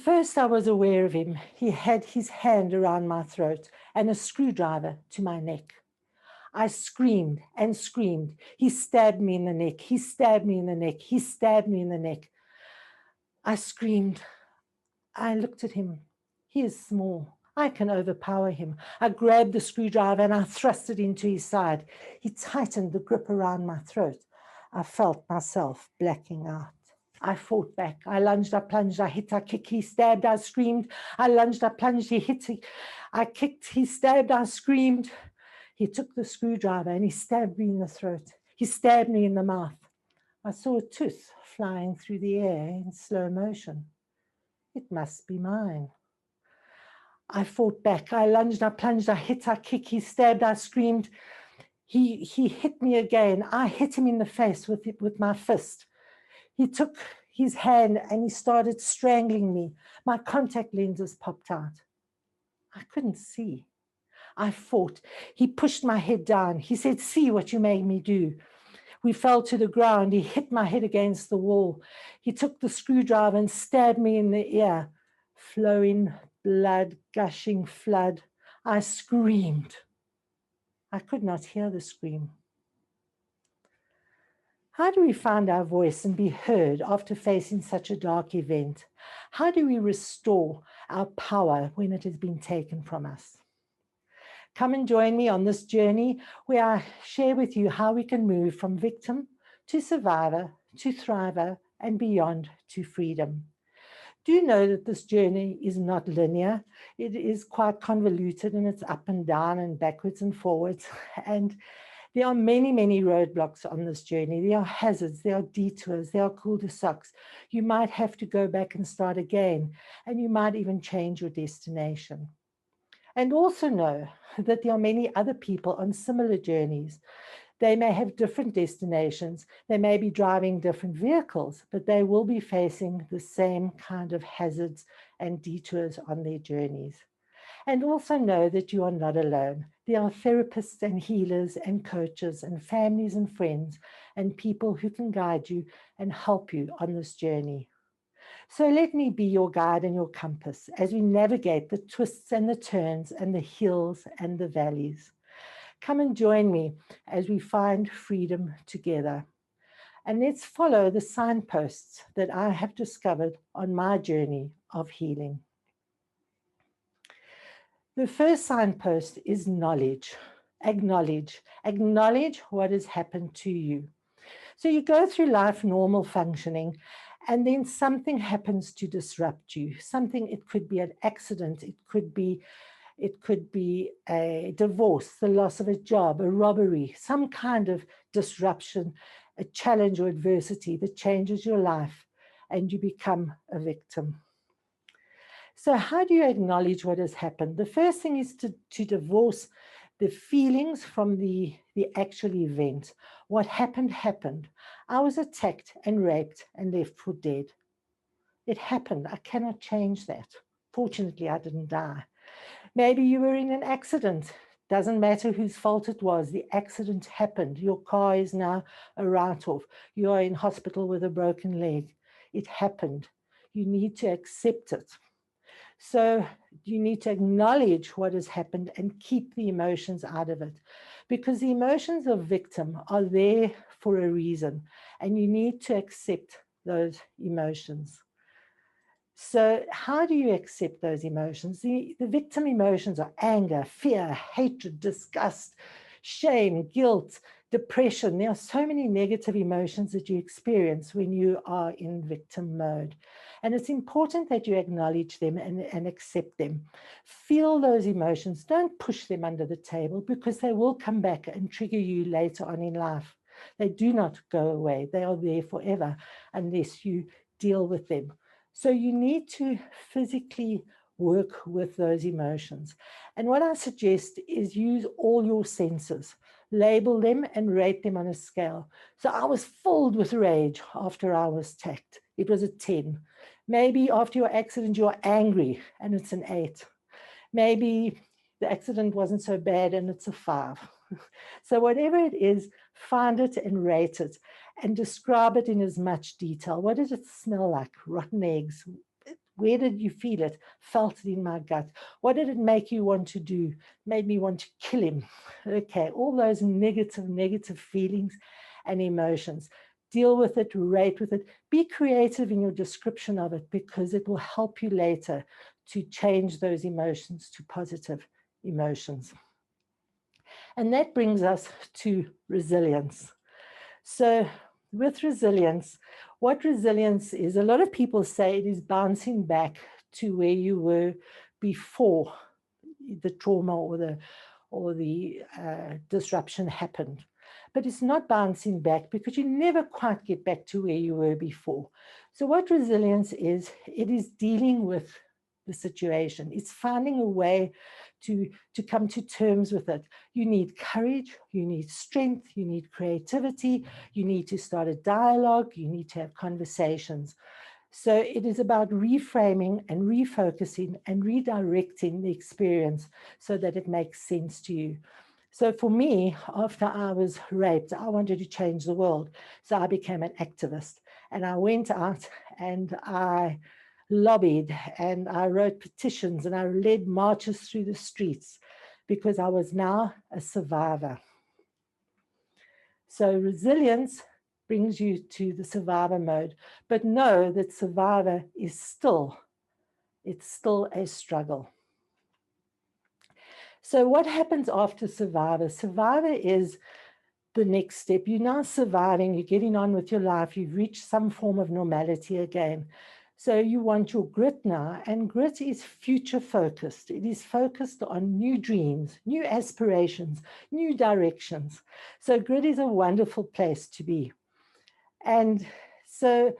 first I was aware of him. He had his hand around my throat and a screwdriver to my neck. I screamed and screamed. He stabbed me in the neck. He stabbed me in the neck. He stabbed me in the neck. I screamed. I looked at him. He is small. I can overpower him. I grabbed the screwdriver and I thrust it into his side. He tightened the grip around my throat. I felt myself blacking out. I fought back. I lunged, I plunged, I hit, I kicked, he stabbed, I screamed. I lunged, I plunged, he hit, I kicked, he stabbed, I screamed. He took the screwdriver and he stabbed me in the throat. He stabbed me in the mouth. I saw a tooth flying through the air in slow motion. It must be mine. I fought back. I lunged, I plunged, I hit, I kicked, he stabbed, I screamed. He hit me again. I hit him in the face with my fist. He took his hand and he started strangling me. My contact lenses popped out. I couldn't see. I fought. He pushed my head down. He said, "See what you made me do." We fell to the ground. He hit my head against the wall. He took the screwdriver and stabbed me in the ear. Flowing blood, gushing flood. I screamed. I could not hear the scream. How do we find our voice and be heard after facing such a dark event? How do we restore our power when it has been taken from us? Come and join me on this journey where I share with you how we can move from victim to survivor to thriver and beyond to freedom. Do know that this journey is not linear. It is quite convoluted and it's up and down and backwards and forwards. And there are many, many roadblocks on this journey. There are hazards, there are detours, there are cul-de-sacs. You might have to go back and start again, and you might even change your destination. And also know that there are many other people on similar journeys. They may have different destinations, they may be driving different vehicles, but they will be facing the same kind of hazards and detours on their journeys. And also know that you are not alone. There are therapists and healers and coaches and families and friends and people who can guide you and help you on this journey. So let me be your guide and your compass as we navigate the twists and the turns and the hills and the valleys. Come and join me as we find freedom together. And let's follow the signposts that I have discovered on my journey of healing. The first signpost is knowledge. Acknowledge. Acknowledge what has happened to you. So you go through life normal functioning, and then something happens to disrupt you. It could be an accident, it could be a divorce, the loss of a job, a robbery, some kind of disruption, a challenge or adversity that changes your life, and you become a victim. So how do you acknowledge what has happened? The first thing is to divorce the feelings from the actual event. What happened, happened. I was attacked and raped and left for dead. It happened. I cannot change that. Fortunately, I didn't die. Maybe you were in an accident. Doesn't matter whose fault it was. The accident happened. Your car is now a write-off. You are in hospital with a broken leg. It happened. You need to accept it. So you need to acknowledge what has happened and keep the emotions out of it, because the emotions of victim are there for a reason, and you need to accept those emotions. So how do you accept those emotions? The victim emotions are anger, fear, hatred, disgust, shame, guilt, depression. There are so many negative emotions that you experience when you are in victim mode. And it's important that you acknowledge them and accept them. Feel those emotions. Don't push them under the table, because they will come back and trigger you later on in life. They do not go away. They are there forever unless you deal with them. So you need to physically work with those emotions. And what I suggest is use all your senses. Label them and rate them on a scale. So I was filled with rage after I was attacked. It was a 10. Maybe after your accident, you're angry and it's an 8. Maybe the accident wasn't so bad and it's a 5. So whatever it is, find it and rate it and describe it in as much detail. What does it smell like? Rotten eggs. Where did you feel it? Felt it in my gut. What did it make you want to do? Made me want to kill him. Okay, all those negative feelings and emotions. Deal with it, rate with it. Be creative in your description of it, because it will help you later to change those emotions to positive emotions. And that brings us to resilience. So with resilience, what resilience is, a lot of people say it is bouncing back to where you were before the trauma or the disruption happened. But it's not bouncing back, because you never quite get back to where you were before. So what resilience is, it is dealing with the situation. It's finding a way to come to terms with it. You need courage, you need strength, you need creativity, you need to start a dialogue, you need to have conversations. So it is about reframing and refocusing and redirecting the experience so that it makes sense to you. So for me, after I was raped, I wanted to change the world. So I became an activist, and I went out and I lobbied and I wrote petitions and I led marches through the streets, because I was now a survivor. So resilience brings you to the survivor mode, but know that survivor is still a struggle. So what happens after survivor? Survivor is the next step. You're now surviving, you're getting on with your life, you've reached some form of normality again. So you want your grit now, and grit is future focused. It is focused on new dreams, new aspirations, new directions. So grit is a wonderful place to be. And so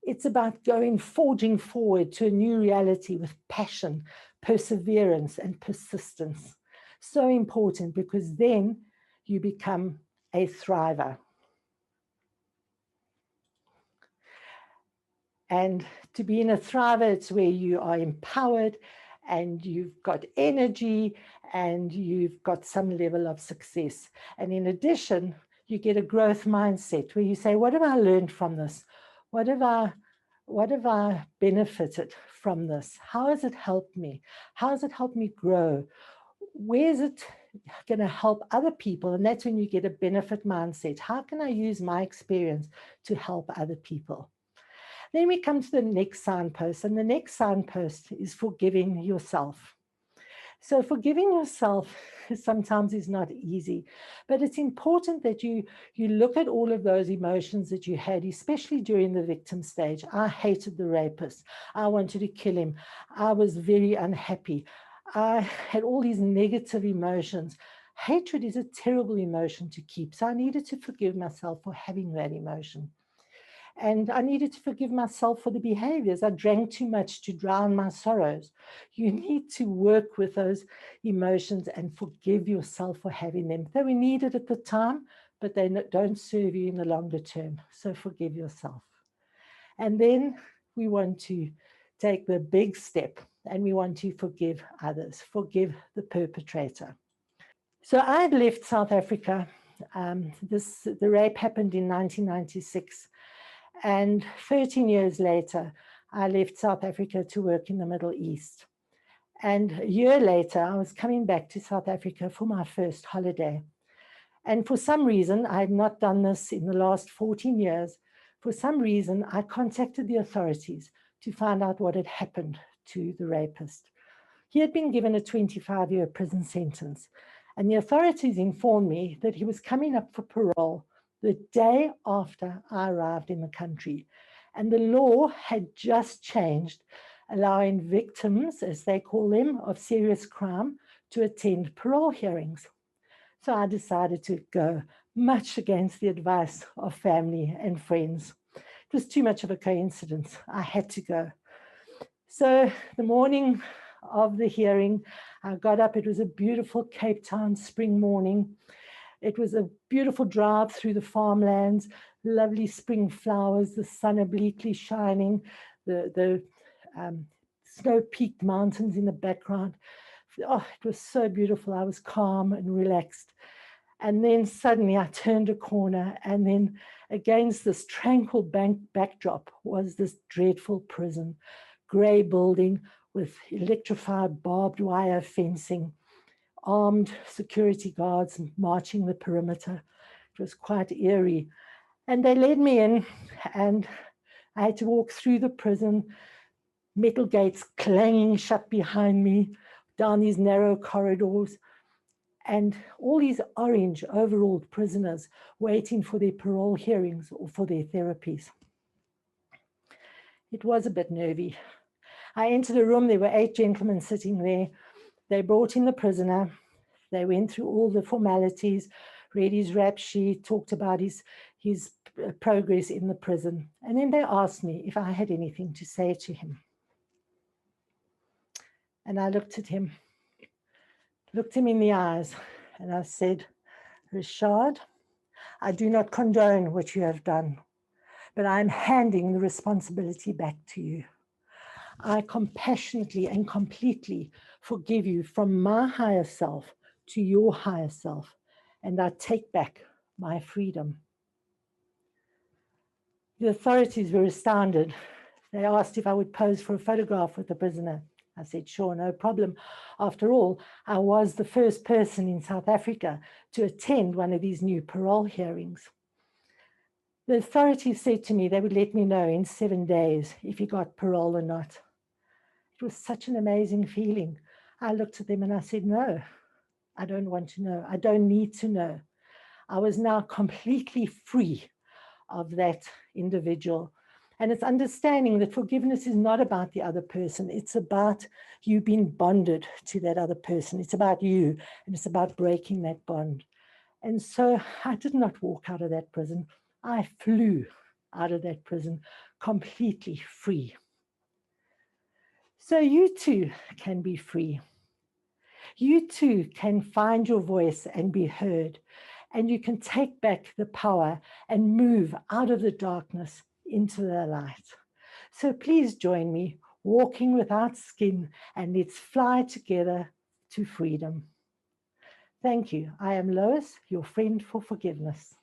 it's about forging forward to a new reality with passion, perseverance, and persistence. So important, because then you become a thriver. And to be in a thriver, it's where you are empowered and you've got energy and you've got some level of success. And in addition, you get a growth mindset where you say, what have I learned from this? What have I benefited from this? How has it helped me? How has it helped me grow? Where is it going to help other people? And that's when you get a benefit mindset. How can I use my experience to help other people? Then we come to the next signpost, and the next signpost is forgiving yourself. So forgiving yourself sometimes is not easy, but it's important that you look at all of those emotions that you had, especially during the victim stage. I hated the rapist. I wanted to kill him. I was very unhappy. I had all these negative emotions. Hatred is a terrible emotion to keep. So I needed to forgive myself for having that emotion. And I needed to forgive myself for the behaviors. I drank too much to drown my sorrows. You need to work with those emotions and forgive yourself for having them. They were needed at the time, but they don't serve you in the longer term. So forgive yourself. And then we want to take the big step, and we want to forgive others, forgive the perpetrator. So I had left South Africa. The rape happened in 1996. And 13 years later, I left South Africa to work in the Middle East. And a year later, I was coming back to South Africa for my first holiday. And for some reason, I had not done this in the last 14 years. For some reason, I contacted the authorities to find out what had happened to the rapist. He had been given a 25-year prison sentence. And the authorities informed me that he was coming up for parole the day after I arrived in the country. And the law had just changed, allowing victims, as they call them, of serious crime to attend parole hearings. So I decided to go, much against the advice of family and friends. It was too much of a coincidence. I had to go. So the morning of the hearing, I got up. It was a beautiful Cape Town spring morning. It was a beautiful drive through the farmlands, lovely spring flowers, the sun obliquely shining, the snow-peaked mountains in the background. Oh, it was so beautiful. I was calm and relaxed. And then suddenly I turned a corner, and then against this tranquil backdrop was this dreadful prison. grey building with electrified barbed wire fencing, armed security guards marching the perimeter. It was quite eerie. And they led me in, and I had to walk through the prison, metal gates clanging shut behind me, down these narrow corridors, and all these orange overalled prisoners waiting for their parole hearings or for their therapies. It was a bit nervy. I entered a room, there were 8 gentlemen sitting there. They brought in the prisoner. They went through all the formalities, read his rap sheet, talked about his progress in the prison. And then they asked me if I had anything to say to him. And I looked at him, looked him in the eyes, and I said, Richard, I do not condone what you have done, but I'm handing the responsibility back to you. I compassionately and completely forgive you from my higher self to your higher self, and I take back my freedom. The authorities were astounded. They asked if I would pose for a photograph with the prisoner. I said, sure, no problem. After all, I was the first person in South Africa to attend one of these new parole hearings. The authorities said to me they would let me know in 7 days if he got parole or not. It was such an amazing feeling. I looked at them and I said, no, I don't want to know. I don't need to know. I was now completely free of that individual. And it's understanding that forgiveness is not about the other person. It's about you being bonded to that other person. It's about you, and it's about breaking that bond. And so I did not walk out of that prison. I flew out of that prison completely free. So you too can be free. You too can find your voice and be heard, and you can take back the power and move out of the darkness into the light. So please join me, walking without skin, and let's fly together to freedom. Thank you. I am Lois, your friend for forgiveness.